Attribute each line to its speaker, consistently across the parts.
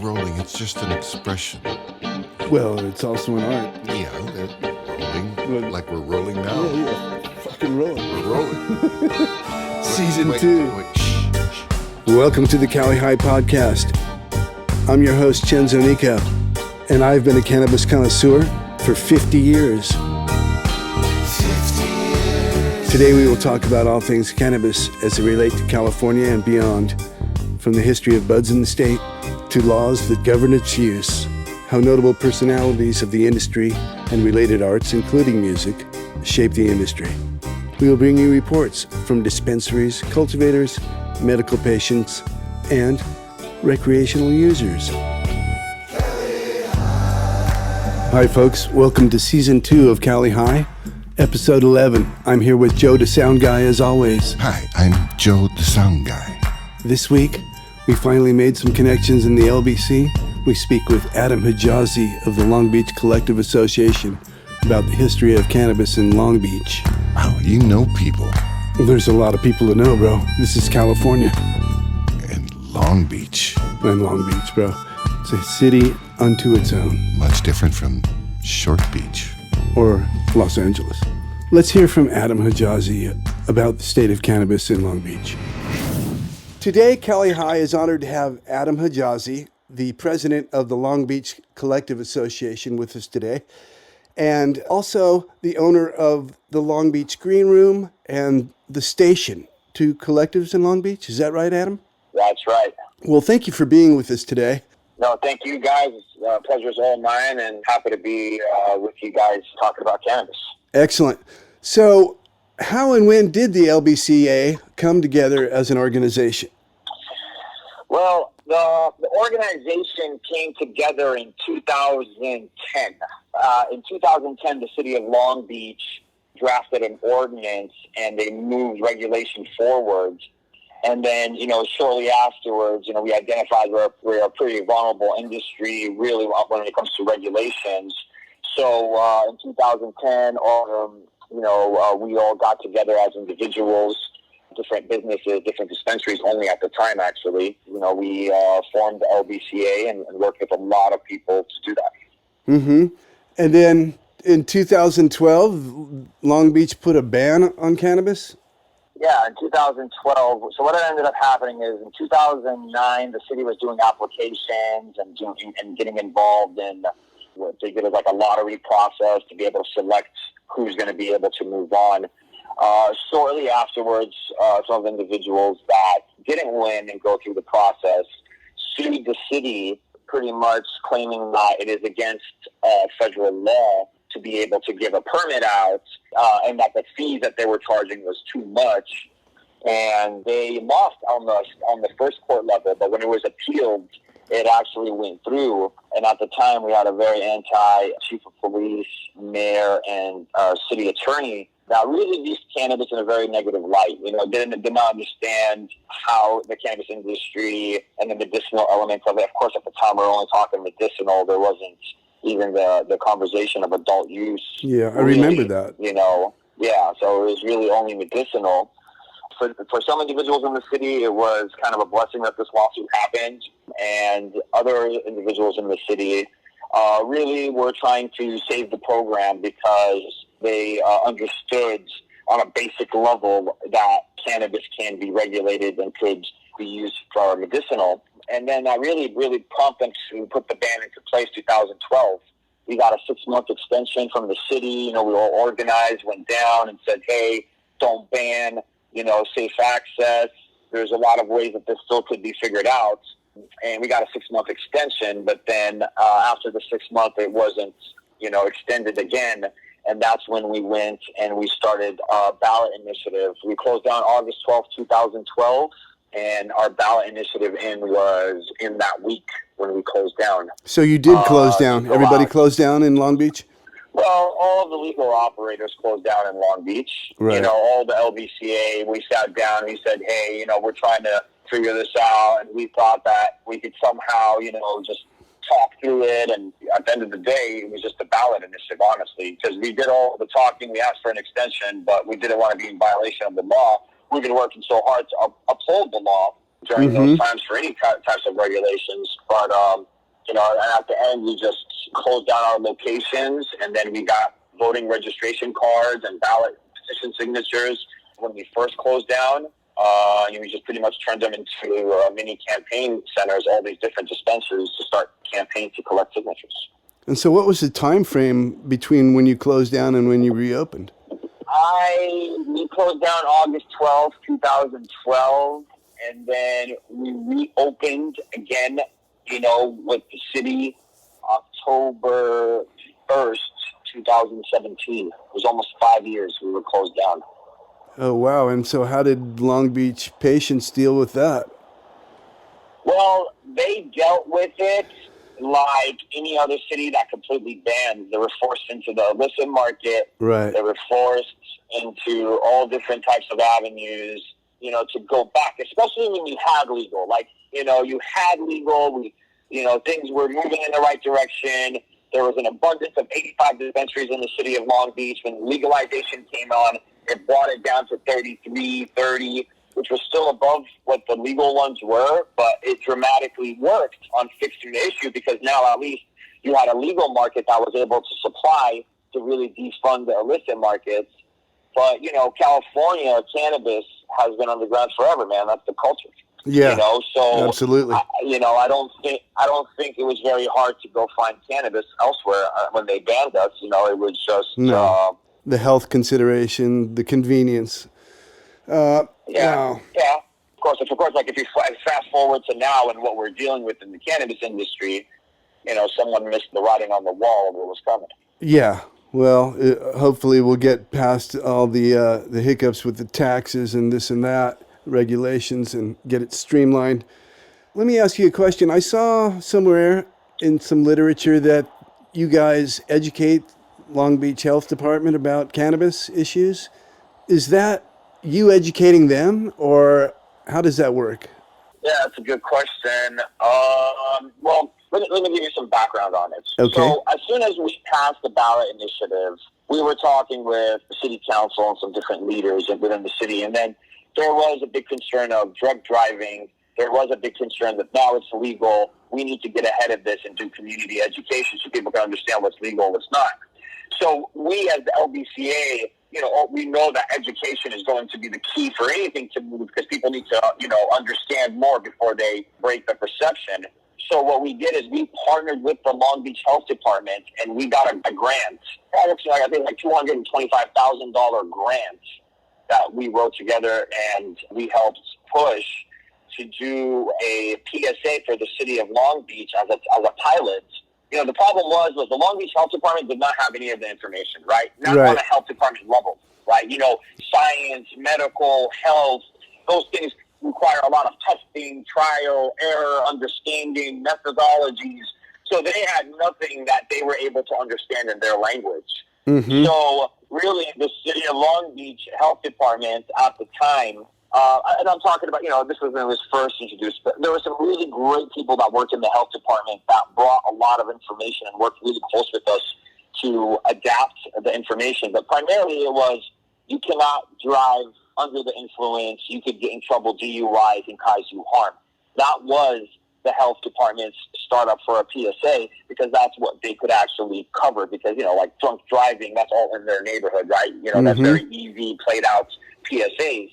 Speaker 1: rolling. It's just an expression.
Speaker 2: Well, it's also an art.
Speaker 1: Yeah, rolling. Like we're rolling now.
Speaker 2: Yeah. Fucking rolling.
Speaker 1: We're rolling.
Speaker 2: Season
Speaker 1: Wait,
Speaker 2: 2.
Speaker 1: shh.
Speaker 2: Welcome to the Cali High podcast. I'm your host, Cenzo Nico, and I've been a cannabis connoisseur for 50 years. Today we will talk about all things cannabis as they relate to California and beyond, from the history of buds in the state to laws that govern its use, how notable personalities of the industry and related arts, including music, shape the industry. We will bring you reports from dispensaries, cultivators, medical patients, and recreational users. Hi folks, welcome to Season 2 of Cali High, Episode 11. I'm here with Joe DaSoundgai as always.
Speaker 1: Hi, I'm Joe DaSoundgai.
Speaker 2: This week, we finally made some connections in the LBC. We speak with Adam Hijazi of the Long Beach Collective Association about the history of cannabis in Long Beach.
Speaker 1: Wow, you know people.
Speaker 2: There's a lot of people to know, bro. This is California.
Speaker 1: And Long Beach.
Speaker 2: And Long Beach, bro. It's a city unto its own.
Speaker 1: Much different from Short Beach.
Speaker 2: Or Los Angeles. Let's hear from Adam Hijazi about the state of cannabis in Long Beach. Today, Cali High is honored to have Adam Hijazi, the president of the Long Beach Collective Association, with us today, and also the owner of the Long Beach Green Room and the station, two collectives in Long Beach. Is that right, Adam?
Speaker 3: That's right.
Speaker 2: Well, thank you for being with us today.
Speaker 3: No, thank you guys. Pleasure's all mine, and happy to be with you guys talking about cannabis.
Speaker 2: Excellent. So, how and when did the LBCA come together as an organization?
Speaker 3: Well, the organization came together in 2010. In 2010, the city of Long Beach drafted an ordinance, and they moved regulation forward. And then, shortly afterwards, we identified we're a pretty vulnerable industry, really, when it comes to regulations. So in 2010, we all got together as individuals, different businesses, different dispensaries, only at the time, actually. We formed the LBCA and worked with a lot of people to do that.
Speaker 2: Mm-hmm. And then in 2012, Long Beach put a ban on cannabis?
Speaker 3: Yeah, in 2012. So what ended up happening is in 2009, the city was doing applications and getting involved in what they did like a lottery process to be able to select who's going to be able to move on. Shortly afterwards, some of the individuals that didn't win and go through the process sued the city, pretty much claiming that it is against federal law to be able to give a permit out, and that the fees that they were charging was too much. And they lost on the first court level, but when it was appealed, it actually went through. And at the time, we had a very anti-chief of police, mayor, and city attorney that really used cannabis in a very negative light. Did not understand how the cannabis industry and the medicinal elements of it. Of course, at the time, we were only talking medicinal. There wasn't even the conversation of adult use.
Speaker 2: Yeah, I remember that.
Speaker 3: Yeah, so it was really only medicinal. For some individuals in the city, it was kind of a blessing that this lawsuit happened, and other individuals in the city really were trying to save the program because they understood on a basic level that cannabis can be regulated and could be used for medicinal. And then that really prompted them to put the ban into place 2012. We got a 6-month extension from the city. We all organized, went down and said, hey, don't ban, safe access. There's a lot of ways that this still could be figured out. And we got a 6-month extension, but then after the 6 month, it wasn't, extended again. And that's when we went and we started a ballot initiative. We closed down August 12th, 2012. And our ballot initiative was in that week when we closed down.
Speaker 2: So you did close down. Everybody closed down in Long Beach?
Speaker 3: Well, all of the legal operators closed down in Long Beach.
Speaker 2: Right.
Speaker 3: All the LBCA, we sat down and we said, hey, we're trying to figure this out. And we thought that we could somehow, just talk through it. And at the end of the day, it was just a ballot initiative, honestly, because we did all the talking. We asked for an extension, but we didn't want to be in violation of the law. We've been working so hard to uphold the law during those times for any types of regulations. But, and at the end, we just closed down our locations, and then we got voting registration cards and ballot petition signatures when we first closed down. We just pretty much turned them into mini campaign centers, all these different dispensaries to start campaigns to collect signatures.
Speaker 2: And so what was the time frame between when you closed down and when you reopened?
Speaker 3: We closed down August 12th, 2012, and then we reopened again, with the city October 1st, 2017. It was almost 5 years we were closed down.
Speaker 2: Oh, wow. And so how did Long Beach patients deal with that?
Speaker 3: Well, they dealt with it like any other city that completely banned. They were forced into the illicit market.
Speaker 2: Right.
Speaker 3: They were forced into all different types of avenues, to go back, especially when you had legal. Like, you had legal, things were moving in the right direction. There was an abundance of 85 dispensaries in the city of Long Beach. When legalization came on, it brought it down to 33, 30, which was still above what the legal ones were, but it dramatically worked on fixing the issue because now at least you had a legal market that was able to supply to really defund the illicit markets. But, California cannabis has been underground forever, man. That's the culture.
Speaker 2: Yeah,
Speaker 3: so
Speaker 2: absolutely.
Speaker 3: I don't think it was very hard to go find cannabis elsewhere when they banned us. It was just
Speaker 2: the health consideration, the convenience. Wow.
Speaker 3: Yeah. Of course, like if you fast forward to now and what we're dealing with in the cannabis industry, someone missed the writing on the wall of what was coming.
Speaker 2: Yeah. Well, hopefully we'll get past all the hiccups with the taxes and this and that, regulations, and get it streamlined. Let me ask you a question. I saw somewhere in some literature that you guys educate Long Beach Health Department about cannabis issues. Is that you educating them, or how does that work?
Speaker 3: Yeah, that's a good question. Well, let me give you some background on it.
Speaker 2: Okay.
Speaker 3: So as soon as we passed the ballot initiative, we were talking with the city council and some different leaders within the city, and then there was a big concern of drug driving. There was a big concern that now it's legal. We need to get ahead of this and do community education so people can understand what's legal and what's not. So we as the LBCA, we know that education is going to be the key for anything to move because people need to, understand more before they break the perception. So what we did is we partnered with the Long Beach Health Department and we got a grant. I think like $225,000 grant that we wrote together and we helped push to do a PSA for the city of Long Beach as a pilot. The problem was the Long Beach Health Department did not have any of the information, right? Not on a health department level, right? Science, medical, health, those things require a lot of testing, trial, error, understanding, methodologies. So they had nothing that they were able to understand in their language. Mm-hmm. So really the city of Long Beach Health Department at the time, and I'm talking about, this was when it was first introduced, but there were some really great people that worked in the health department that brought a lot of information and worked really close with us to adapt the information. But primarily it was, you cannot drive under the influence, you could get in trouble, DUI can cause you harm. That was the health department's startup for a PSA because that's what they could actually cover because, like drunk driving, that's all in their neighborhood, right? That's very easy, played out PSAs.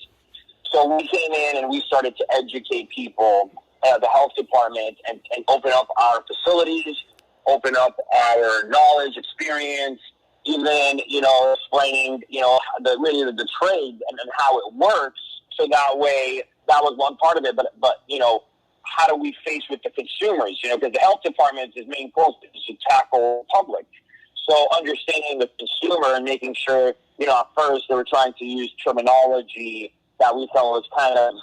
Speaker 3: So we came in and we started to educate people, the health department, and open up our facilities, open up our knowledge, experience, even, explaining, the trade and how it works. So that way, that was one part of it. But how do we face with the consumers? Because the health department's main focus is to tackle public. So understanding the consumer and making sure, at first they were trying to use terminology that we felt was kind of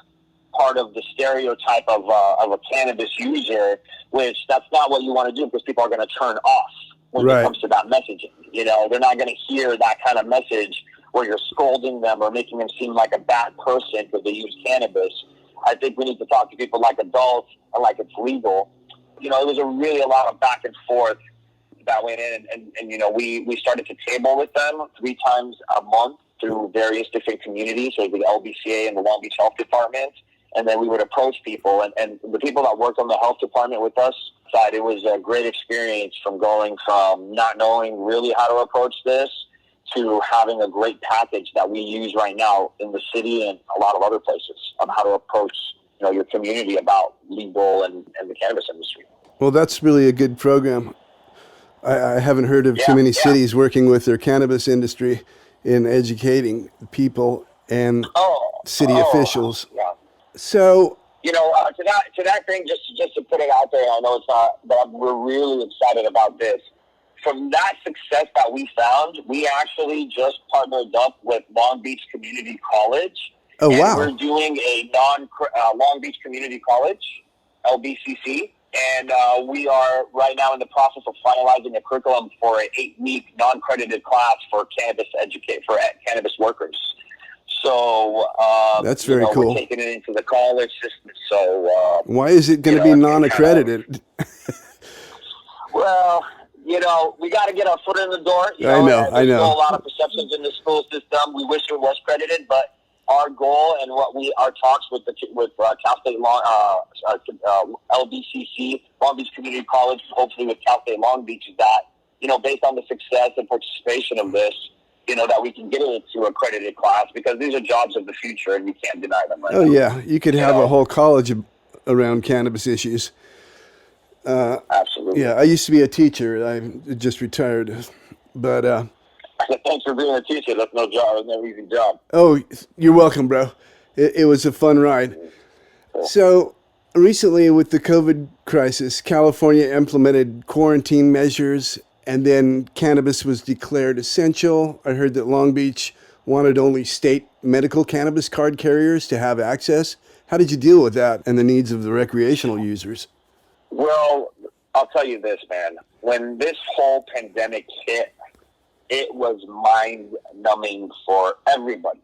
Speaker 3: part of the stereotype of a cannabis user, which that's not what you want to do because people are going to turn off when it comes to that messaging. They're not going to hear that kind of message where you're scolding them or making them seem like a bad person because they use cannabis. I think we need to talk to people like adults and like it's legal. It was really a lot of back and forth that went in, and we started to table with them 3 times a month through various different communities, so the LBCA and the Long Beach Health Department, And then we would approach people, and the people that worked on the health department with us said it was a great experience from going from not knowing really how to approach this to having a great package that we use right now in the city and a lot of other places on how to approach, your community about legal and the cannabis industry.
Speaker 2: Well, that's really a good program. I haven't heard of too many cities working with their cannabis industry in educating people and city officials.
Speaker 3: Yeah.
Speaker 2: So,
Speaker 3: to that thing, just to put it out there, I know it's not, but we're really excited about this. From that success that we found, we actually just partnered up with Long Beach Community College.
Speaker 2: Oh, wow.
Speaker 3: We're doing a Long Beach Community College, LBCC, and we are right now in the process of finalizing a curriculum for an 8-week non-credited class for cannabis cannabis workers. So
Speaker 2: that's very cool.
Speaker 3: We're taking it into the college system. So
Speaker 2: why is it going to be non-accredited?
Speaker 3: Well, we got to get our foot in the door.
Speaker 2: I know.
Speaker 3: There's still a lot of perceptions in the school system. We wish it was credited, but our goal and our talks with Cal State LBCC, Long Beach Community College, hopefully with Cal State Long Beach, is that based on the success and participation of this, that we can get it into accredited class, because these are jobs of the future and we can't deny them right now.
Speaker 2: Yeah, you could have a whole college around cannabis issues.
Speaker 3: Absolutely.
Speaker 2: Yeah, I used to be a teacher. I just retired, but
Speaker 3: thanks for being a teacher. That's no job. It's no easy job.
Speaker 2: Oh, you're welcome, bro. It was a fun ride.
Speaker 3: Cool.
Speaker 2: So recently, with the COVID crisis, California implemented quarantine measures, and then cannabis was declared essential. I heard that Long Beach wanted only state medical cannabis card carriers to have access. How did you deal with that and the needs of the recreational users?
Speaker 3: Well, I'll tell you this, man. When this whole pandemic hit, it was mind-numbing for everybody.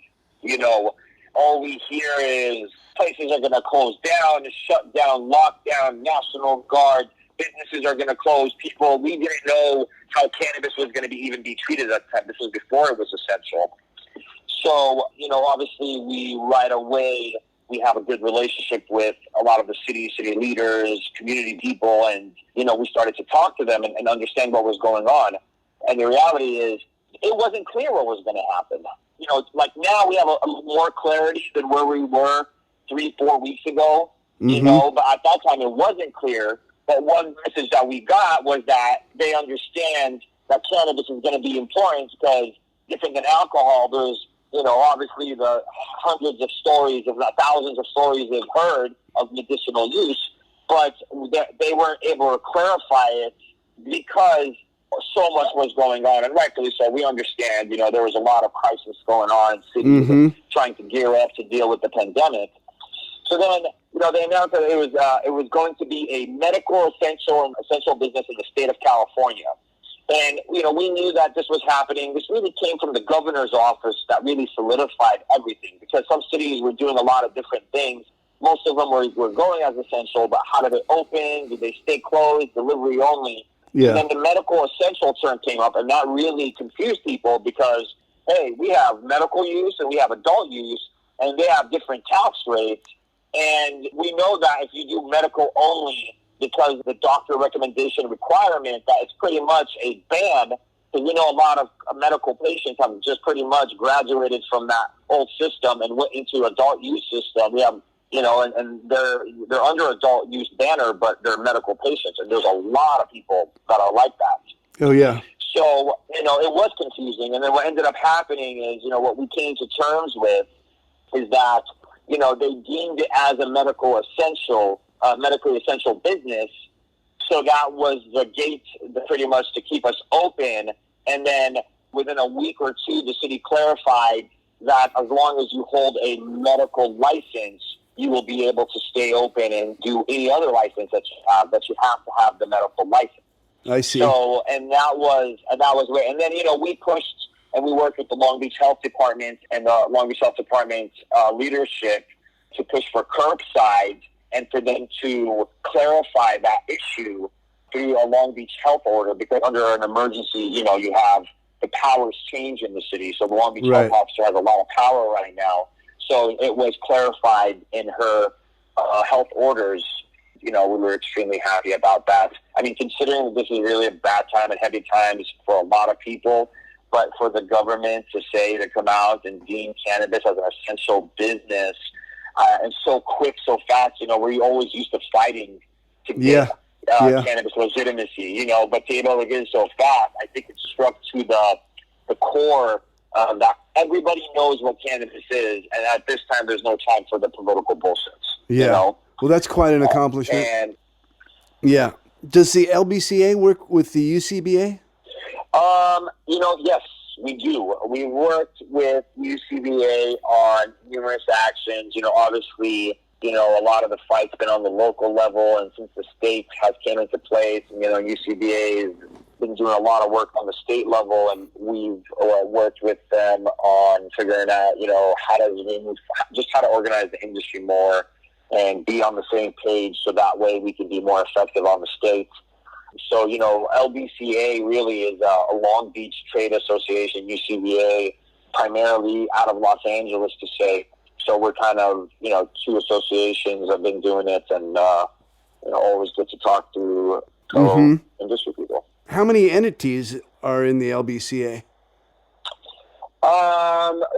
Speaker 3: All we hear is places are going to close down, shut down, lockdown, National Guard, businesses are going to close. We didn't know how cannabis was going to even be treated at that time. This was before it was essential. So, obviously we have a good relationship with a lot of the city leaders, community people, and, we started to talk to them and understand what was going on. And the reality is, it wasn't clear what was going to happen. Like now we have a more clarity than where we were 3-4 weeks ago, but at that time it wasn't clear. But one message that we got was that they understand that cannabis is going to be important, because different than alcohol, there's, obviously the hundreds of stories, if not thousands of stories they've heard of medicinal use, but they weren't able to clarify it because so much was going on, and rightfully so. We understand, there was a lot of crisis going on, cities trying to gear up to deal with the pandemic. So then, they announced that it was going to be a medical essential business in the state of California. And, we knew that this was happening. This really came from the governor's office that really solidified everything, because some cities were doing a lot of different things. Most of them were going as essential, but how did they open? Did they stay closed? Delivery only? Yeah. And then the medical essential term came up, and that really confused people, because, hey, we have medical use and we have adult use, and they have different tax rates. And we know that if you do medical only, because the doctor recommendation requirement, that it's pretty much a ban, because we know a lot of medical patients have just pretty much graduated from that old system and went into adult use system. We have, and they're under adult use banner, but they're medical patients, and there's a lot of people that are like that.
Speaker 2: Oh, yeah.
Speaker 3: So, it was confusing. And then what ended up happening is, what we came to terms with is that, they deemed it as a medically essential business. So that was the gate pretty much to keep us open. And then within a week or two, the city clarified that as long as you hold a medical license, you will be able to stay open and do any other license that you have to have the medical license.
Speaker 2: I see.
Speaker 3: So, and that was where, and then, we pushed and we worked with the Long Beach Health Department and the Long Beach Health Department leadership to push for curbside and for them to clarify that issue through a Long Beach health order, because under an emergency, you have the powers change in the city. So the Long Beach health officer has a lot of power right now. So it was clarified in her health orders, we were extremely happy about that. I mean, considering that this is really a bad time and heavy times for a lot of people, but for the government to come out and deem cannabis as an essential business, and so quick, so fast, we're always used to fighting to get cannabis legitimacy, but to be able to get it so fast, I think it struck to the core that everybody knows what cannabis is, and at this time, there's no time for the political bullshit.
Speaker 2: Yeah. Well, that's quite an accomplishment. Yeah. Does the LBCA work with the UCBA?
Speaker 3: Yes, we do. We worked with UCBA on numerous actions. Obviously, a lot of the fight's been on the local level, and since the state has came into place, UCBA has been doing a lot of work on the state level, and we've worked with them on figuring out, how to organize the industry more and be on the same page, so that way we can be more effective on the state. So, LBCA really is a Long Beach Trade Association, UCBA, primarily out of Los Angeles to say. So we're kind of, two associations have been doing it, and, always good to talk to industry people.
Speaker 2: How many entities are in the LBCA?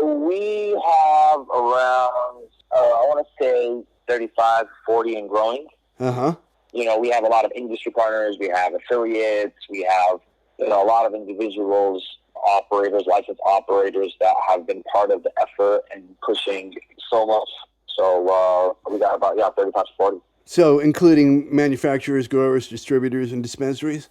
Speaker 3: We have around, I want to say 35, 40 and growing.
Speaker 2: Uh-huh.
Speaker 3: We have a lot of industry partners, we have affiliates, we have, a lot of individuals, operators, licensed operators that have been part of the effort and pushing so much. So we got about, 35 to 40.
Speaker 2: So including manufacturers, growers, distributors, and dispensaries?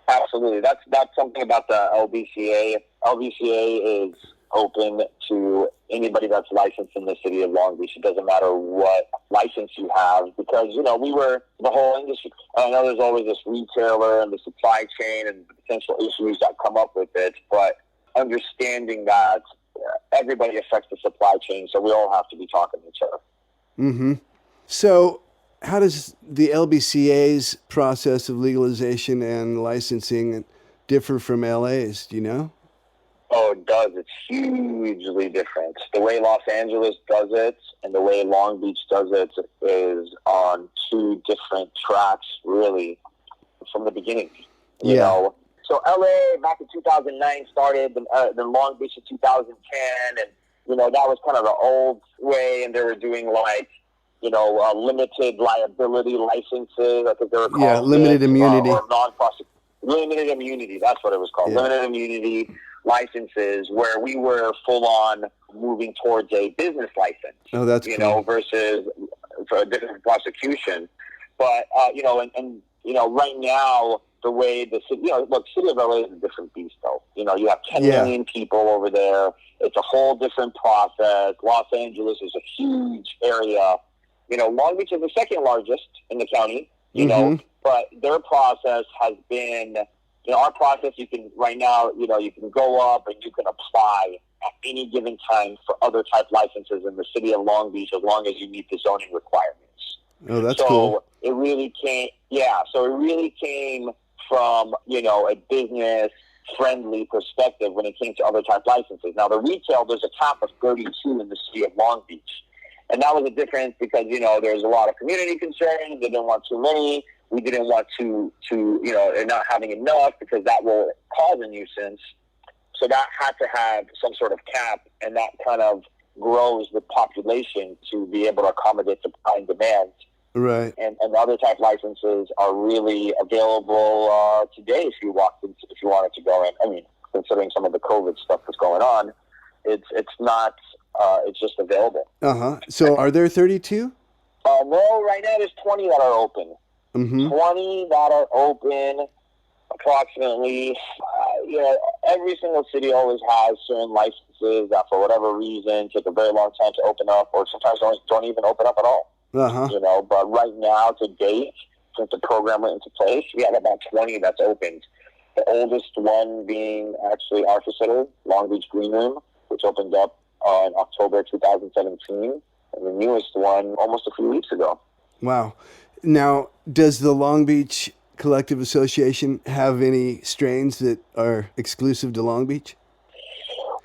Speaker 3: Absolutely. That's something about the LBCA. LBCA is open to anybody that's licensed in the city of Long Beach. It doesn't matter what license you have, because, we were the whole industry. I know there's always this retailer and the supply chain and the potential issues that come up with it, but understanding that everybody affects the supply chain, so we all have to be talking to each other.
Speaker 2: Mm-hmm. So how does the LBCA's process of legalization and licensing differ from LA's, do you know?
Speaker 3: Oh, it does. It's hugely different. The way Los Angeles does it and the way Long Beach does it is on two different tracks, really, from the beginning. You know? So LA back in 2009 started, then Long Beach in 2010, and, that was kind of the old way, and they were doing limited liability licenses. I think they were called.
Speaker 2: Yeah, limited immunity.
Speaker 3: Or limited immunity, that's what it was called. Yeah. Limited immunity licenses, where we were full on moving towards a business license.
Speaker 2: Oh, that's cool.
Speaker 3: Versus for a different prosecution. But right now the way the city, city of LA is a different beast, though. You have 10 million people over there. It's a whole different process. Los Angeles is a huge area. Long Beach is the second largest in the county. But their process has been. Our process, you can, right now, you can go up and you can apply at any given time for other type licenses in the city of Long Beach, as long as you meet the zoning requirements.
Speaker 2: Oh, that's cool.
Speaker 3: It really came from, a business-friendly perspective when it came to other type licenses. Now, the retail, there's a cap of 32 in the city of Long Beach. And that was a difference because, there's a lot of community concerns. They didn't want too many. We didn't want to not having enough, because that will cause a nuisance. So that had to have some sort of cap, and that kind of grows with population to be able to accommodate supply and demand.
Speaker 2: Right.
Speaker 3: And other type licenses are really available today if you wanted to go in. I mean, considering some of the COVID stuff that's going on, it's not. It's just available.
Speaker 2: Uh-huh. So are there 32?
Speaker 3: No, right now there's 20 that are open.
Speaker 2: Mm-hmm.
Speaker 3: 20 that are open, approximately. Every single city always has certain licenses that, for whatever reason, take a very long time to open up, or sometimes don't even open up at all.
Speaker 2: Uh-huh.
Speaker 3: But right now, to date, since the program went into place, we have about 20 that's opened. The oldest one being actually our facility, Long Beach Green Room, which opened up in October 2017, and the newest one almost a few weeks ago.
Speaker 2: Wow. Now, does the Long Beach Collective Association have any strains that are exclusive to Long Beach?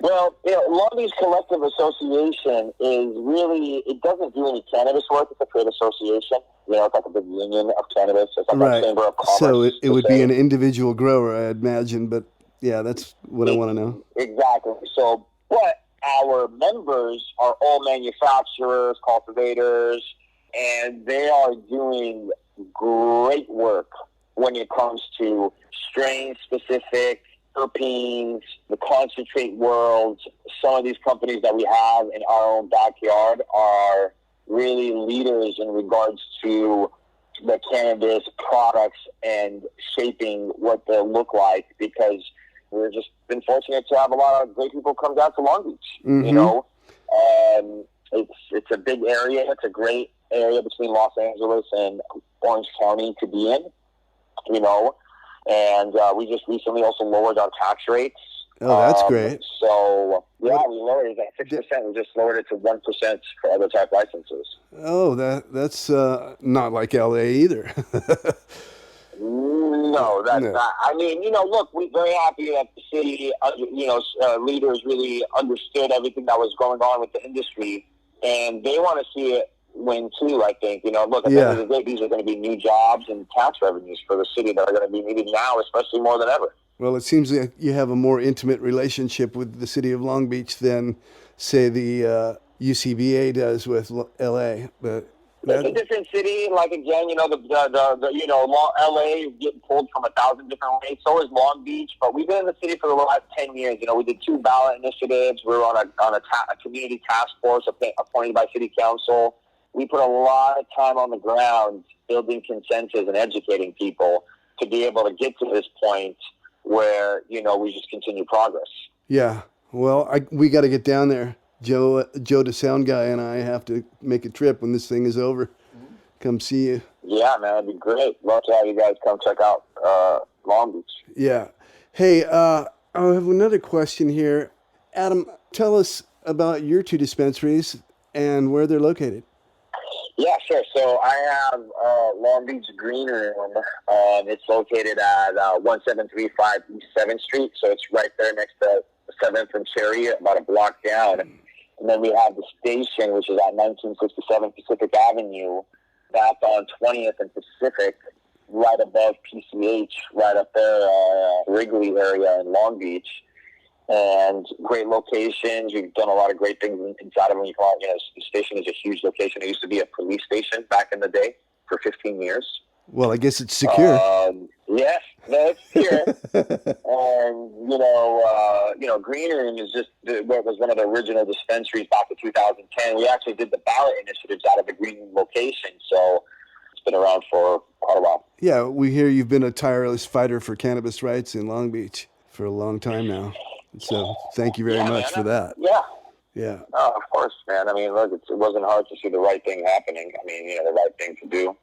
Speaker 3: Well, Long Beach Collective Association is really, it doesn't do any cannabis work. It's a trade association. It's like a big union of cannabis. It's like a chamber of commerce.
Speaker 2: So it would be an individual grower, I imagine, but yeah, that's what I want to know.
Speaker 3: Exactly. So, but our members are all manufacturers, cultivators, and they are doing great work when it comes to strain-specific terpenes, the concentrate world. Some of these companies that we have in our own backyard are really leaders in regards to the cannabis products and shaping what they'll look like, because we've just been fortunate to have a lot of great people come down to Long Beach, and it's a big area. It's a great area between Los Angeles and Orange County to be in, and we just recently also lowered our tax rates.
Speaker 2: Oh, that's great.
Speaker 3: So, yeah, we lowered it at 6%. We just lowered it to 1% for other type licenses.
Speaker 2: Oh, that's not like LA either.
Speaker 3: No, that's not. I mean, look, we're very happy that the city, leaders really understood everything that was going on with the industry, and they want to see it win too, I think. Look, at the end of the day, these are going to be new jobs and tax revenues for the city that are going to be needed now, especially more than ever.
Speaker 2: Well, it seems like you have a more intimate relationship with the city of Long Beach than, say, the UCBA does with LA. But
Speaker 3: it's a different city. Like, again, LA is getting pulled from 1,000 different ways. So is Long Beach. But we've been in the city for the last 10 years. We did 2 ballot initiatives. We were on a community task force appointed by city council. We put a lot of time on the ground building consensus and educating people to be able to get to this point where, we just continue progress. Yeah.
Speaker 2: Well, we got to get down there. Joe DaSoundgai and I have to make a trip when this thing is over. Come see you.
Speaker 3: Yeah, man, that'd be great. Love to have you guys come check out Long Beach.
Speaker 2: Yeah. Hey, I have another question here. Adam, tell us about your 2 dispensaries and where they're located.
Speaker 3: Yeah, sure. So I have Long Beach Green Room. It's located at 1735 East 7th Street. So it's right there next to 7th and Cherry, about a block down. And then we have the station, which is at 1967 Pacific Avenue. That's on 20th and Pacific, right above PCH, right up there, Wrigley area in Long Beach. And great locations. We've done a lot of great things inside of them. The station is a huge location. It used to be a police station back in the day for 15 years.
Speaker 2: Well, I guess it's secure.
Speaker 3: Yes, it's secure. And, Green Room is just what was one of the original dispensaries back in 2010. We actually did the ballot initiatives out of the Green Room location. So it's been around for quite a while.
Speaker 2: Yeah, we hear you've been a tireless fighter for cannabis rights in Long Beach for a long time now. So thank you very much for that.
Speaker 3: Yeah. Oh, of course, man. I mean, look, it wasn't hard to see the right thing happening. I mean, the right thing to do.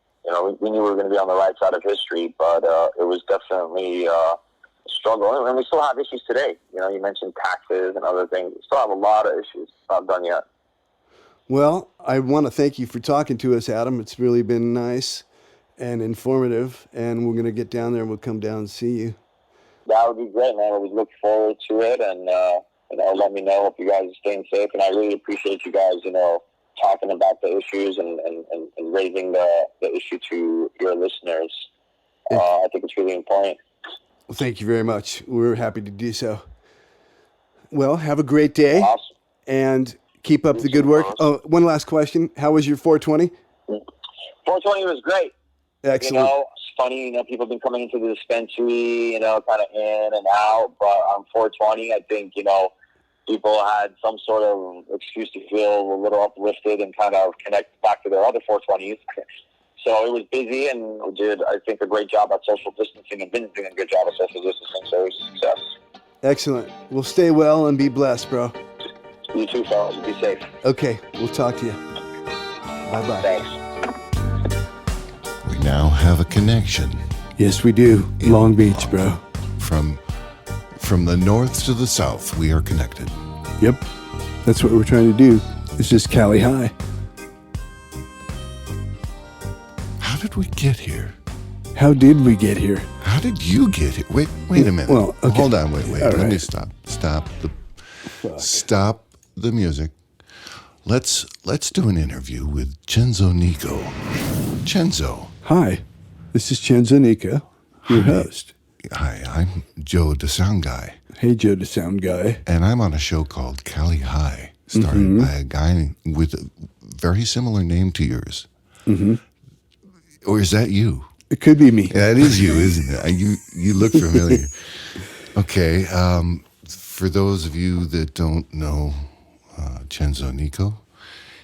Speaker 3: We knew we were going to be on the right side of history, but it was definitely a struggle. And we still have issues today. You mentioned taxes and other things. We still have a lot of issues. Not done yet.
Speaker 2: Well, I want to thank you for talking to us, Adam. It's really been nice and informative, and we're going to get down there and we'll come down and see you.
Speaker 3: That would be great, man. We look forward to it, and let me know if you guys are staying safe. And I really appreciate you guys, talking about the issues and raising the issue to your listeners. I think it's really important.
Speaker 2: Well, thank you very much. We're happy to do so. Well, have a great day,
Speaker 3: awesome.
Speaker 2: And keep up the good work. Oh, one last question. How was your 420?
Speaker 3: 420 was great.
Speaker 2: Excellent.
Speaker 3: It's funny, people have been coming into the dispensary, kind of in and out, but on 420, I think, people had some sort of excuse to feel a little uplifted and kind of connect back to their other 420s. So it was busy, and we did, I think, a great job at social distancing, and been doing a good job at social distancing, so it was a success.
Speaker 2: Excellent. Well, stay well and be blessed, bro.
Speaker 3: You too, fellas. Be safe.
Speaker 2: Okay, we'll talk to you. Bye-bye.
Speaker 3: Thanks.
Speaker 1: We now have a connection.
Speaker 2: Yes, we do. Long Beach, bro.
Speaker 1: From the north to the south, we are connected.
Speaker 2: Yep. That's what we're trying to do. It's just Cali High.
Speaker 1: How did we get here?
Speaker 2: How did we get here?
Speaker 1: How did you get here? Wait a minute.
Speaker 2: Well, okay.
Speaker 1: Hold on, wait.
Speaker 2: All
Speaker 1: Let
Speaker 2: right.
Speaker 1: me stop.
Speaker 2: fuck.
Speaker 1: Stop the music. Let's do an interview with Cenzo Nico. Cenzo.
Speaker 2: Hi, this is Cenzo Nico, your host.
Speaker 1: Hi, I'm Joe DaSoundgai.
Speaker 2: Hey, Joe DaSoundgai.
Speaker 1: And I'm on a show called Cali High, started by a guy with a very similar name to yours. Mm-hmm. Or is that you?
Speaker 2: It could be me.
Speaker 1: That is you, isn't it? You look familiar. Okay, for those of you that don't know Cenzo Nico,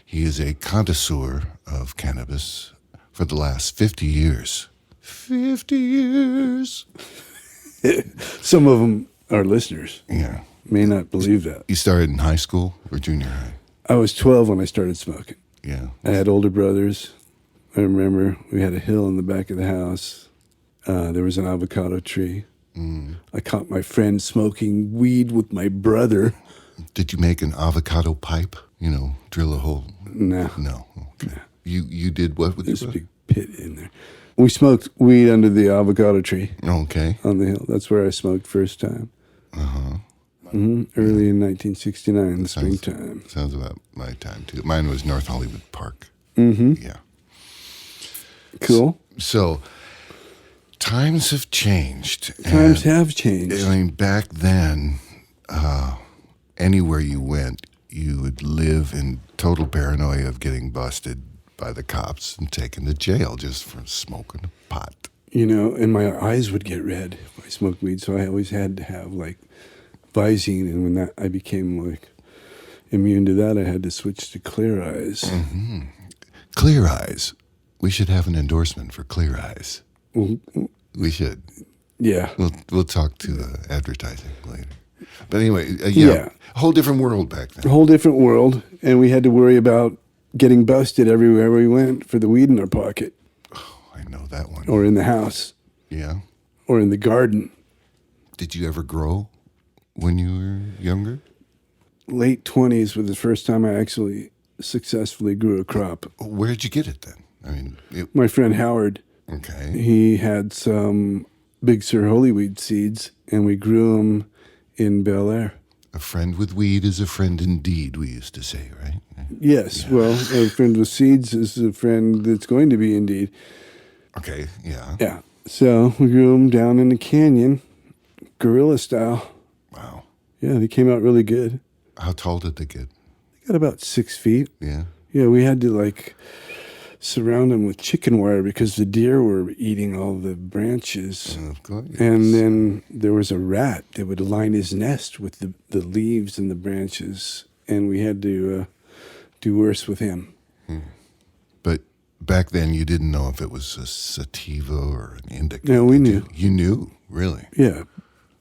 Speaker 1: he is a connoisseur of cannabis for the last 50 years. 50 years.
Speaker 2: Some of them are listeners.
Speaker 1: Yeah.
Speaker 2: May not believe that.
Speaker 1: You started in high school or junior high?
Speaker 2: I was 12 when I started smoking.
Speaker 1: Yeah.
Speaker 2: I had older brothers. I remember we had a hill in the back of the house. There was an avocado tree. I caught my friend smoking weed with my brother.
Speaker 1: Did you make an avocado pipe? Drill a hole?
Speaker 2: No.
Speaker 1: No. Okay. You did what with
Speaker 2: There's
Speaker 1: your
Speaker 2: a big pit in there. We smoked weed under the avocado tree
Speaker 1: Okay.
Speaker 2: on the hill. That's where I smoked first time.
Speaker 1: Uh-huh.
Speaker 2: Early in 1969, in the springtime.
Speaker 1: Sounds about my time, too. Mine was North Hollywood Park. Yeah.
Speaker 2: Cool.
Speaker 1: So, times have changed.
Speaker 2: Times have changed.
Speaker 1: I mean, back then, anywhere you went, you would live in total paranoia of getting busted by the cops and taken to jail just for smoking pot.
Speaker 2: And my eyes would get red if I smoked weed, so I always had to have, Visine, and when I became, immune to that, I had to switch to Clear Eyes.
Speaker 1: Mm-hmm. Clear Eyes. We should have an endorsement for Clear Eyes. We should.
Speaker 2: Yeah.
Speaker 1: We'll talk to advertising later. But anyway, yeah, a whole different world back then.
Speaker 2: A whole different world, and we had to worry about getting busted everywhere we went for the weed in our pocket.
Speaker 1: Oh, I know that one.
Speaker 2: Or in the house.
Speaker 1: Yeah.
Speaker 2: Or in the garden.
Speaker 1: Did you ever grow when you were younger?
Speaker 2: Late 20s was the first time I actually successfully grew a crop.
Speaker 1: Where did you get it then? I mean,
Speaker 2: my friend Howard.
Speaker 1: Okay.
Speaker 2: He had some Big Sur Holyweed seeds, and we grew them in Bel Air.
Speaker 1: A friend with weed is a friend indeed, we used to say, right?
Speaker 2: Yes.
Speaker 1: Yeah.
Speaker 2: Well, a friend with seeds is a friend that's going to be indeed.
Speaker 1: Okay, yeah.
Speaker 2: Yeah. So we grew them down in the canyon, guerrilla style.
Speaker 1: Wow.
Speaker 2: Yeah, they came out really good.
Speaker 1: How tall did they get?
Speaker 2: They got about 6 feet.
Speaker 1: Yeah.
Speaker 2: Yeah, we had to surround them with chicken wire because the deer were eating all the branches.
Speaker 1: Of course.
Speaker 2: And then there was a rat that would line his nest with the leaves and the branches, and we had to do worse with him.
Speaker 1: But back then you didn't know if it was a sativa or an indica.
Speaker 2: No, we knew.
Speaker 1: You knew, really?
Speaker 2: Yeah.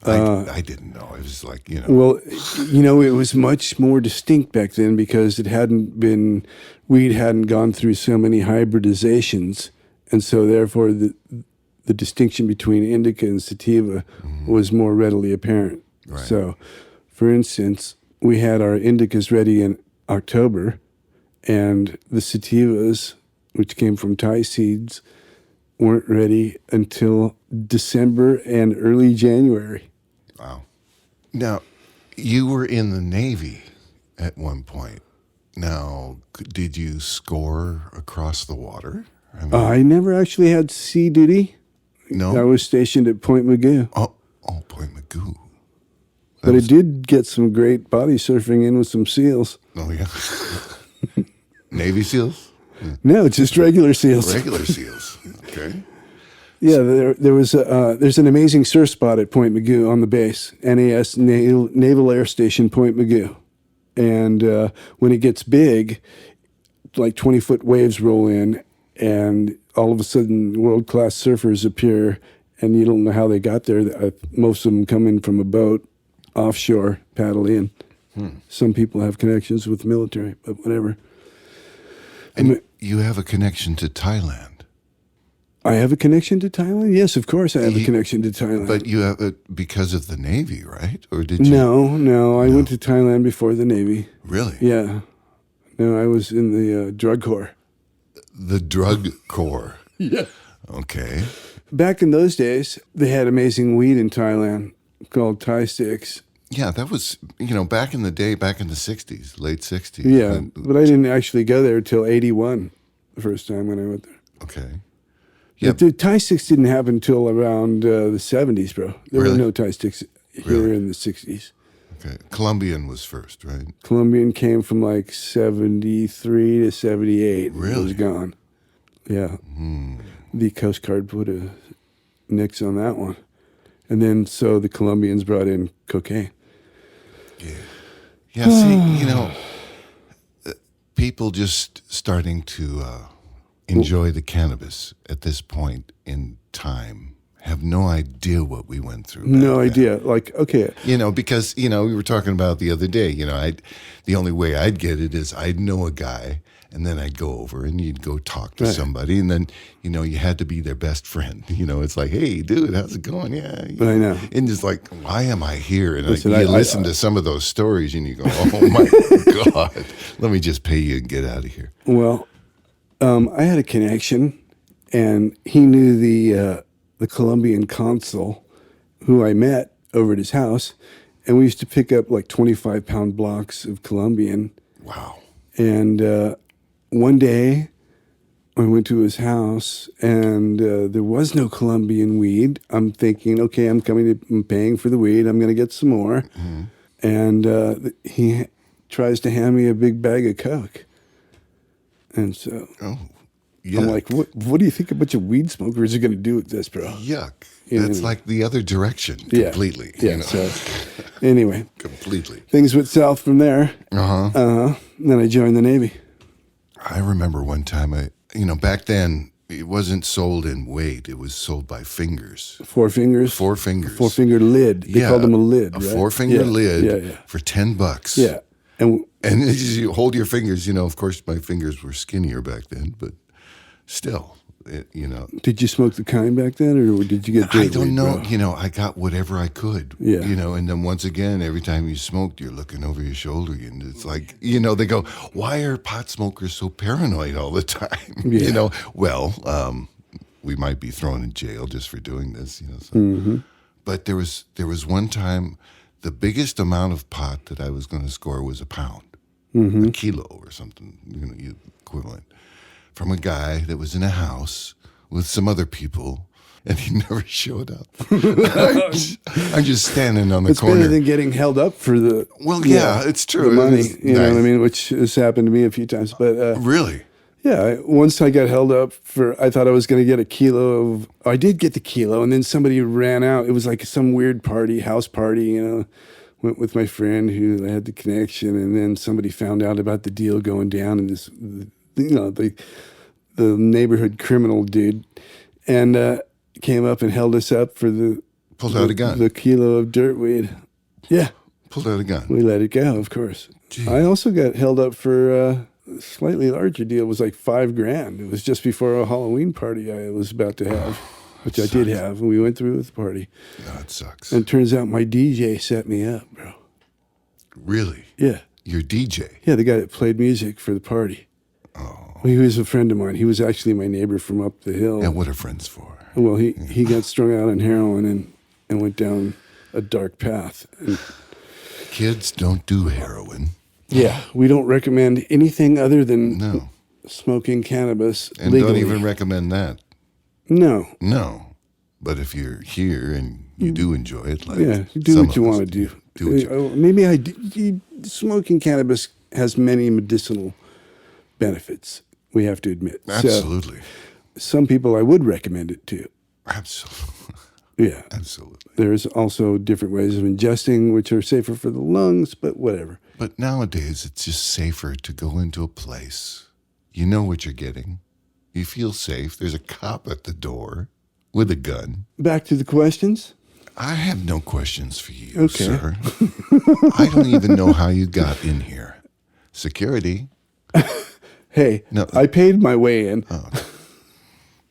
Speaker 1: I didn't know. It was like,
Speaker 2: Well, it was much more distinct back then because weed hadn't gone through so many hybridizations. And so therefore the distinction between indica and sativa was more readily apparent.
Speaker 1: Right.
Speaker 2: So, for instance, we had our indicas ready in October, and the sativas, which came from Thai seeds, weren't ready until December and early January.
Speaker 1: Wow. Now, you were in the Navy at one point. Now, did you score across the water?
Speaker 2: I never actually had sea duty.
Speaker 1: No?
Speaker 2: I was stationed at Point Magoo.
Speaker 1: Oh, Point Magoo.
Speaker 2: But I did get some great body surfing in with some seals.
Speaker 1: Oh, yeah? Navy SEALs?
Speaker 2: No, just regular seals.
Speaker 1: Regular SEALs. Okay.
Speaker 2: Yeah, there's an amazing surf spot at Point Magoo on the base, NAS, Naval Air Station, Point Magoo. And when it gets big, 20-foot waves roll in, and all of a sudden world-class surfers appear, and you don't know how they got there. Most of them come in from a boat, offshore, paddle in. Some people have connections with the military, but whatever.
Speaker 1: And you have a connection to Thailand.
Speaker 2: I have a connection to Thailand? Yes, of course I have a connection to Thailand.
Speaker 1: But you have it because of the Navy, right? Or did you?
Speaker 2: No. I went to Thailand before the Navy.
Speaker 1: Really?
Speaker 2: Yeah. No, I was in the drug corps.
Speaker 1: The drug corps?
Speaker 2: Yeah.
Speaker 1: Okay.
Speaker 2: Back in those days, they had amazing weed in Thailand called Thai sticks.
Speaker 1: Yeah, that was, back in the day, back in the 60s, late 60s.
Speaker 2: Yeah, but I didn't actually go there till 81, the first time when I went there.
Speaker 1: Okay.
Speaker 2: Yeah. The Thai sticks didn't happen until around the 70s, bro. There were no Thai sticks here in the 60s.
Speaker 1: Okay. Colombian was first, right?
Speaker 2: Colombian came from like 73 to 78.
Speaker 1: Really?
Speaker 2: It was gone. Yeah. The Coast Guard put a nix on that one. And then so the Colombians brought in cocaine.
Speaker 1: Yeah. Yeah, see, people just starting to enjoy the cannabis at this point in time have no idea what we went through.
Speaker 2: No idea. Like, okay.
Speaker 1: Because, we were talking about the other day, the only way I'd get it is I'd know a guy and then I'd go over and you'd go talk to somebody and then, you had to be their best friend. It's like, hey, dude, how's it going? Yeah.
Speaker 2: I know.
Speaker 1: And just like, why am I here? And listen, you listen to some of those stories and you go, oh my God, let me just pay you and get out of here.
Speaker 2: Well, I had a connection and he knew the Colombian consul who I met over at his house. And we used to pick up like 25-pound blocks of Colombian.
Speaker 1: Wow.
Speaker 2: And one day I went to his house and there was no Colombian weed. I'm thinking, okay, I'm paying for the weed. I'm going to get some more. Mm-hmm. And he tries to hand me a big bag of Coke. And so I'm like, what do you think a bunch of weed smokers are going to do with this, bro?
Speaker 1: Yuck. That's like the other direction completely.
Speaker 2: Yeah. So anyway.
Speaker 1: Completely.
Speaker 2: Things went south from there.
Speaker 1: Uh-huh.
Speaker 2: Then I joined the Navy.
Speaker 1: I remember one time, back then, it wasn't sold in weight. It was sold by fingers.
Speaker 2: 4 fingers?
Speaker 1: 4 fingers.
Speaker 2: 4-finger lid. They called them a lid,
Speaker 1: a
Speaker 2: right?
Speaker 1: 4-finger lid for $10.
Speaker 2: Yeah.
Speaker 1: And you hold your fingers, of course, my fingers were skinnier back then, but still,
Speaker 2: Did you smoke the kind back then, or did you get
Speaker 1: I don't
Speaker 2: weed,
Speaker 1: know.
Speaker 2: bro?
Speaker 1: I got whatever I could.
Speaker 2: Yeah.
Speaker 1: And then once again, every time you smoked, you're looking over your shoulder, and it's like, they go, why are pot smokers so paranoid all the time?
Speaker 2: Yeah.
Speaker 1: We might be thrown in jail just for doing this, So. But there was one time, the biggest amount of pot that I was going to score was a pound, a kilo or something, equivalent, from a guy that was in a house with some other people, and he never showed up. I'm just standing on the corner.
Speaker 2: It's better than getting held up for the
Speaker 1: it's true.
Speaker 2: The money,
Speaker 1: you
Speaker 2: know what I mean, which has happened to me a few times. But
Speaker 1: really?
Speaker 2: Yeah, once I got held up I thought I was going to get a kilo of, I did get the kilo, and then somebody ran out. It was like some weird house party, went with my friend who had the connection, and then somebody found out about the deal going down, and this, the neighborhood criminal dude, and came up and held us up for
Speaker 1: pulled out a gun,
Speaker 2: the kilo of dirt weed. Yeah,
Speaker 1: pulled out a gun.
Speaker 2: We let it go, of course. Jeez. I also got held up for a slightly larger deal. It was like $5,000. It was just before a Halloween party I was about to have, which I did have, and we went through with the party.
Speaker 1: No, it sucks.
Speaker 2: And it turns out my DJ set me up, bro.
Speaker 1: Really?
Speaker 2: Yeah.
Speaker 1: Your DJ?
Speaker 2: Yeah, the guy that played music for the party.
Speaker 1: Oh.
Speaker 2: Well, he was a friend of mine. He was actually my neighbor from up the hill.
Speaker 1: And what are friends for?
Speaker 2: Well, he got strung out on heroin and went down a dark path. And
Speaker 1: kids don't do heroin.
Speaker 2: Yeah, we don't recommend anything other than smoking cannabis
Speaker 1: and
Speaker 2: legally.
Speaker 1: Don't even recommend that.
Speaker 2: No.
Speaker 1: But if you're here and you do enjoy it, like
Speaker 2: you do what you want to do.
Speaker 1: Do what you
Speaker 2: maybe smoking cannabis has many medicinal benefits. We have to admit.
Speaker 1: Absolutely.
Speaker 2: So, some people I would recommend it to.
Speaker 1: Absolutely.
Speaker 2: Yeah.
Speaker 1: Absolutely.
Speaker 2: There's also different ways of ingesting, which are safer for the lungs, but whatever.
Speaker 1: But nowadays, it's just safer to go into a place. You know what you're getting. You feel safe. There's a cop at the door with a gun.
Speaker 2: Back to the questions?
Speaker 1: I have no questions for you, sir. I don't even know how you got in here. Security.
Speaker 2: Hey, no, I paid my way in.
Speaker 1: Oh.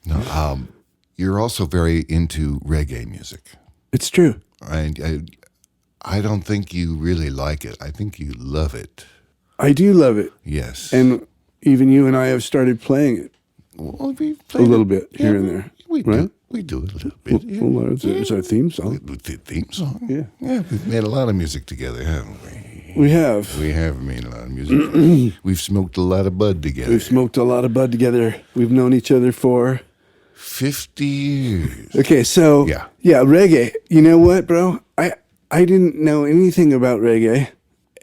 Speaker 1: No, you're also very into reggae music.
Speaker 2: It's true.
Speaker 1: I don't think you really like it. I think you love it.
Speaker 2: I do love it.
Speaker 1: Yes.
Speaker 2: And even you and I have started playing it.
Speaker 1: Well, we
Speaker 2: a little bit here and there.
Speaker 1: We
Speaker 2: right?
Speaker 1: We do it a little bit. Yeah.
Speaker 2: Well, it's our theme song.
Speaker 1: The theme song?
Speaker 2: Yeah.
Speaker 1: Yeah, we've made a lot of music together, haven't we?
Speaker 2: We have.
Speaker 1: We have made a lot of music. We've smoked a lot of bud together.
Speaker 2: We've smoked a lot of bud together. We've known each other for
Speaker 1: 50 years.
Speaker 2: Okay, so
Speaker 1: Yeah.
Speaker 2: Reggae. You know what, bro? I didn't know anything about reggae,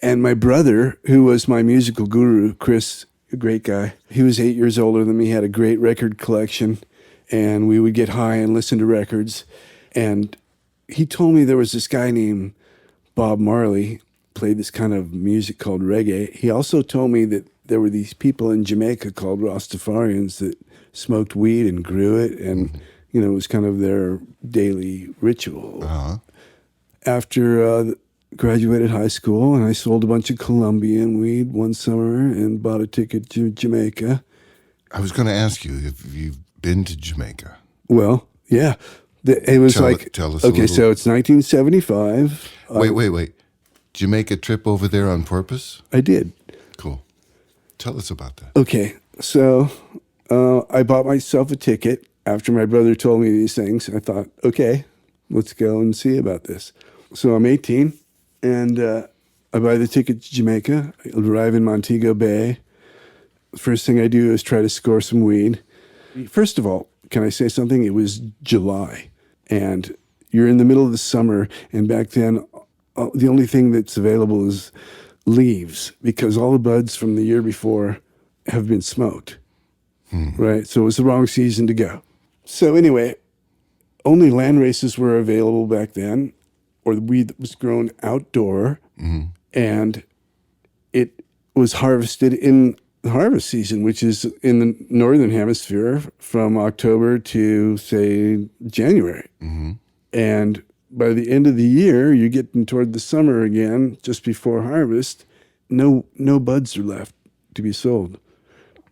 Speaker 2: and my brother, who was my musical guru, Chris, a great guy, he was 8 years older than me, had a great record collection, and we would get high and listen to records. And he told me there was this guy named Bob Marley, played this kind of music called reggae. He also told me that there were these people in Jamaica called Rastafarians that smoked weed and grew it, and it was kind of their daily ritual.
Speaker 1: Uh-huh.
Speaker 2: After graduated high school, and I sold a bunch of Colombian weed one summer and bought a ticket to Jamaica.
Speaker 1: I was going to ask you if you've been to Jamaica.
Speaker 2: Well, yeah. It was
Speaker 1: tell us a
Speaker 2: okay,
Speaker 1: little.
Speaker 2: so it's 1975.
Speaker 1: Wait. Jamaica trip over there on purpose?
Speaker 2: I did.
Speaker 1: Cool. Tell us about that.
Speaker 2: Okay, so I bought myself a ticket after my brother told me these things. I thought, okay, let's go and see about this. So I'm 18, and I buy the ticket to Jamaica. I arrive in Montego Bay. First thing I do is try to score some weed. First of all, can I say something? It was July, and you're in the middle of the summer, and back then, the only thing that's available is leaves, because all the buds from the year before have been smoked, right? So it was the wrong season to go. So anyway, only landraces were available back then, or the weed that was grown outdoor, and it was harvested in the harvest season, which is in the northern hemisphere from October to, say, January. And by the end of the year, you're getting toward the summer again, just before harvest. No buds are left to be sold.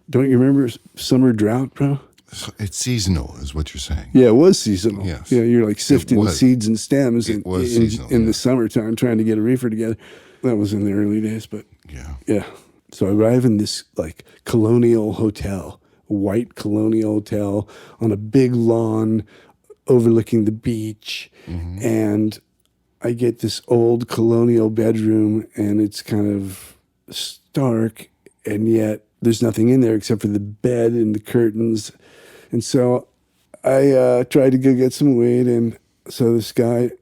Speaker 2: Don't you remember summer drought, bro?
Speaker 1: So it's seasonal, is what you're saying.
Speaker 2: Yeah, it was seasonal.
Speaker 1: Yes.
Speaker 2: Yeah, you're like sifting the seeds and stems in
Speaker 1: seasonal,
Speaker 2: the summertime, trying to get a reefer together. That was in the early days, but yeah. So I arrive in this like colonial hotel, white colonial hotel on a big lawn overlooking the beach, and I get this old colonial bedroom, and it's kind of stark, and yet there's nothing in there except for the bed and the curtains. And so I tried to go get some weed, and so this guy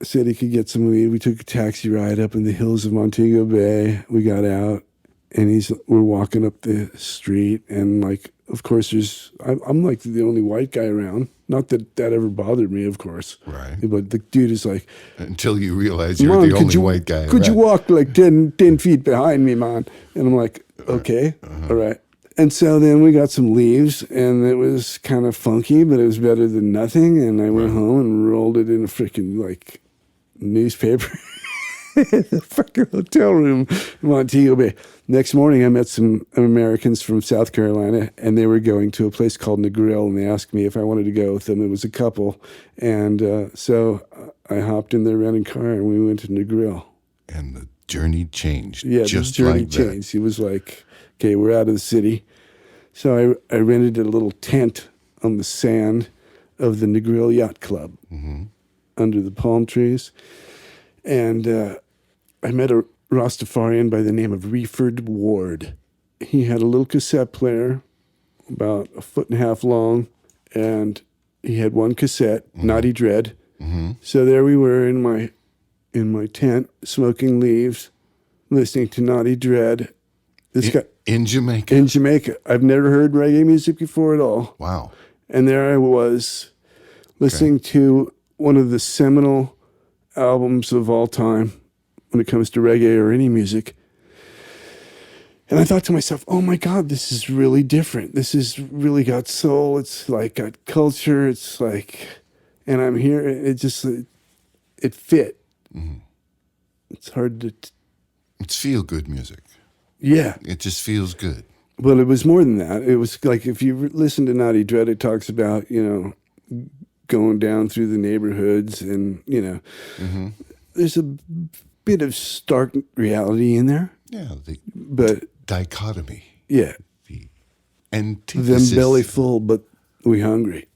Speaker 2: said he could get some weed. We took a taxi ride up in the hills of Montego Bay. We got out, and we're walking up the street, and like, of course, I'm like the only white guy around. Not that ever bothered me, of course.
Speaker 1: Right.
Speaker 2: But the dude is like,
Speaker 1: until you realize you're the only white guy.
Speaker 2: Could you walk like 10 feet behind me, man? And I'm like, okay, all right. And so then we got some leaves, and it was kind of funky, but it was better than nothing. And I went home and rolled it in a freaking like newspaper in the freaking hotel room in Montego Bay. Next morning, I met some Americans from South Carolina, and they were going to a place called Negril, and they asked me if I wanted to go with them. It was a couple, and so I hopped in their rented car, and we went to Negril.
Speaker 1: And the journey changed.
Speaker 2: Yeah,
Speaker 1: just
Speaker 2: the journey
Speaker 1: like
Speaker 2: changed. He was like, okay, we're out of the city. So I rented a little tent on the sand of the Negril Yacht Club under the palm trees. And I met a Rastafarian by the name of Reeford Ward. He had a little cassette player about 1.5 feet long, and he had one cassette, Naughty Dread. So there we were in my tent, smoking leaves, listening to Naughty Dread. This guy
Speaker 1: in Jamaica.
Speaker 2: In Jamaica. I've never heard reggae music before at all.
Speaker 1: Wow.
Speaker 2: And there I was listening to one of the seminal albums of all time when it comes to reggae or any music. And I thought to myself, oh my God, this is really different. This has really got soul. It's like got culture. It's like, and I'm here. It fit. It's hard to.
Speaker 1: It's feel good music.
Speaker 2: Yeah.
Speaker 1: It just feels good.
Speaker 2: Well, it was more than that. It was like, if you listen to Naughty Dread, it talks about, going down through the neighborhoods and, there's a bit of stark reality in there.
Speaker 1: Yeah.
Speaker 2: But
Speaker 1: dichotomy.
Speaker 2: Yeah.
Speaker 1: The antithesis.
Speaker 2: Them belly full, but we hungry.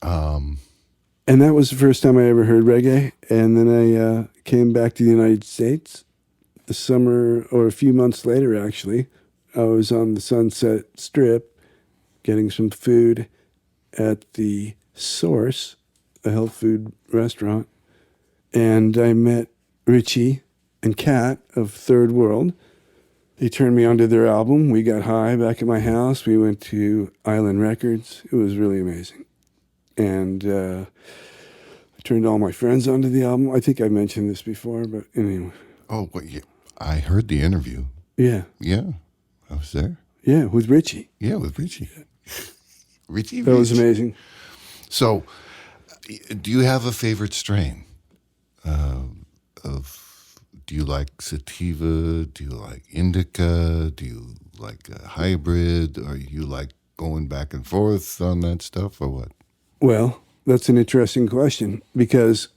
Speaker 2: And that was the first time I ever heard reggae. And then I came back to the United States the summer, or a few months later, actually. I was on the Sunset Strip getting some food at the Source, a health food restaurant. And I met Richie and Kat of Third World. They turned me onto their album. We got high back at my house. We went to Island Records. It was really amazing. And I turned all my friends onto the album. I think I mentioned this before, but anyway.
Speaker 1: Oh, well, yeah. I heard the interview.
Speaker 2: Yeah.
Speaker 1: Yeah, I was there.
Speaker 2: Yeah, with Richie.
Speaker 1: Yeah, with Richie. Richie.
Speaker 2: That was amazing.
Speaker 1: So, do you have a favorite strain? Do you like sativa? Do you like indica? Do you like a hybrid? Or you like going back and forth on that stuff, or what?
Speaker 2: Well, that's an interesting question, because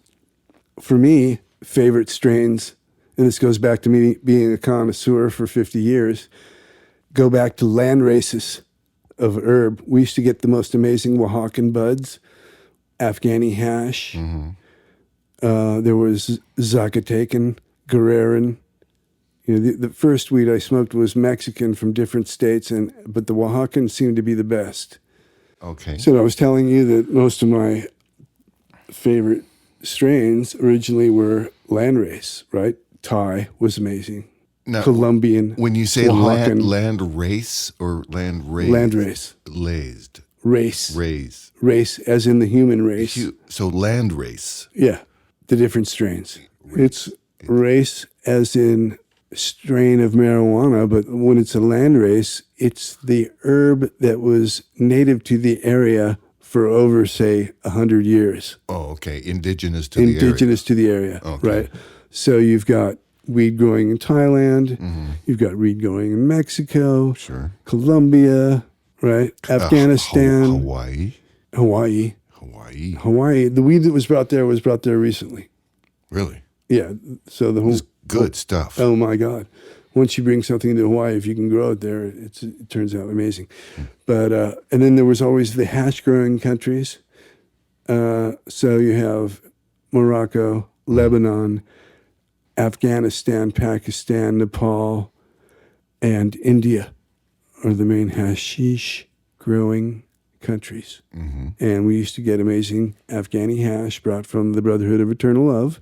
Speaker 2: for me, favorite strains, and this goes back to me being a connoisseur for 50 years, go back to land races of herb. We used to get the most amazing Oaxacan buds, Afghani hash.
Speaker 1: Mm-hmm.
Speaker 2: There was Zacatecan, Guerreran. You know, the first weed I smoked was Mexican from different states, but the Oaxacan seemed to be the best.
Speaker 1: Okay.
Speaker 2: So I was telling you that most of my favorite strains originally were landrace, right? Thai was amazing.
Speaker 1: Now,
Speaker 2: Colombian.
Speaker 1: when you say
Speaker 2: Oaxacan,
Speaker 1: land race or land raised?
Speaker 2: landrace.
Speaker 1: Lazed.
Speaker 2: Race.
Speaker 1: Raise.
Speaker 2: Race as in the human race.
Speaker 1: So land race.
Speaker 2: Yeah, the different strains. It's race as in strain of marijuana, but when it's a land race, it's the herb that was native to the area for over, say, 100 years.
Speaker 1: Oh, okay. Indigenous to the area.
Speaker 2: Indigenous to the area,
Speaker 1: Okay.
Speaker 2: right? So you've got weed growing in Thailand, you've got weed growing in Mexico,
Speaker 1: Sure.
Speaker 2: Colombia, right? Afghanistan,
Speaker 1: Hawaii.
Speaker 2: Hawaii.
Speaker 1: Hawaii.
Speaker 2: Hawaii. The weed that was brought there recently.
Speaker 1: Really?
Speaker 2: Yeah. So the whole
Speaker 1: Good stuff.
Speaker 2: Oh my God! Once you bring something to Hawaii, if you can grow it there, it turns out amazing. But and then there was always the hash growing countries. So you have Morocco, Lebanon, Afghanistan, Pakistan, Nepal, and India are the main hashish growing countries.
Speaker 1: Mm-hmm.
Speaker 2: And we used to get amazing Afghani hash brought from the Brotherhood of Eternal Love.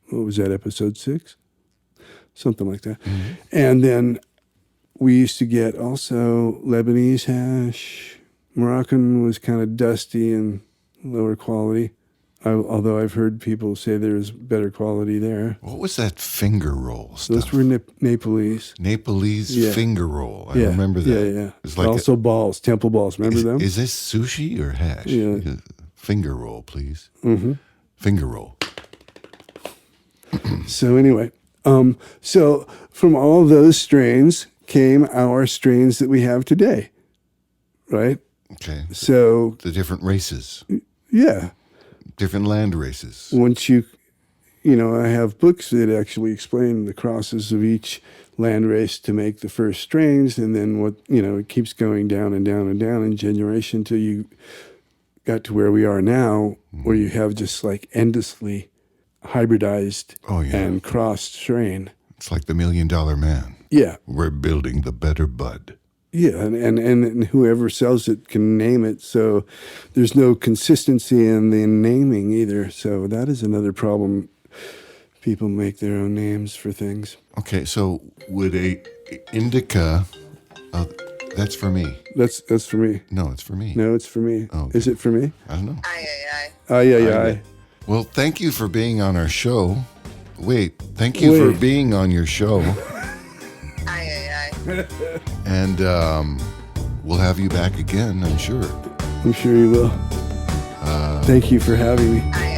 Speaker 2: What was that, episode 6? Something like that.
Speaker 1: Mm-hmm.
Speaker 2: And then we used to get also Lebanese hash. Moroccan was kind of dusty and lower quality, although I've heard people say there's better quality there.
Speaker 1: What was that finger roll stuff?
Speaker 2: Those were Nepalese.
Speaker 1: Nepalese
Speaker 2: Yeah.
Speaker 1: finger roll. I remember that.
Speaker 2: Yeah.
Speaker 1: It's like
Speaker 2: also balls, temple balls. Remember them?
Speaker 1: Is this sushi or hash?
Speaker 2: Yeah.
Speaker 1: Finger roll, please.
Speaker 2: Mm-hmm.
Speaker 1: Finger roll.
Speaker 2: So anyway, so from all those strains came our strains that we have today, right?
Speaker 1: Okay.
Speaker 2: So
Speaker 1: The different races,
Speaker 2: yeah,
Speaker 1: different land races.
Speaker 2: once you know, I have books that actually explain the crosses of each land race to make the first strains, and then what, you know, it keeps going down and down and down in generation till you got to where we are now, where you have just like endlessly hybridized
Speaker 1: Oh, yeah.
Speaker 2: and crossed strain.
Speaker 1: It's like the $1 Million Man.
Speaker 2: Yeah.
Speaker 1: We're building the better bud.
Speaker 2: Yeah, and whoever sells it can name it, so there's no consistency in the naming either. So that is another problem. People make their own names for things.
Speaker 1: Okay, so would a indica, that's for me.
Speaker 2: That's for me.
Speaker 1: No, it's for me.
Speaker 2: No, it's for me.
Speaker 1: Oh, okay.
Speaker 2: Is it for me?
Speaker 1: I don't know.
Speaker 2: Aye.
Speaker 1: Well, thank you for being on our show. Wait, thank you for being on your show. And we'll have you back again, I'm sure.
Speaker 2: I'm sure you will. Thank you for having me.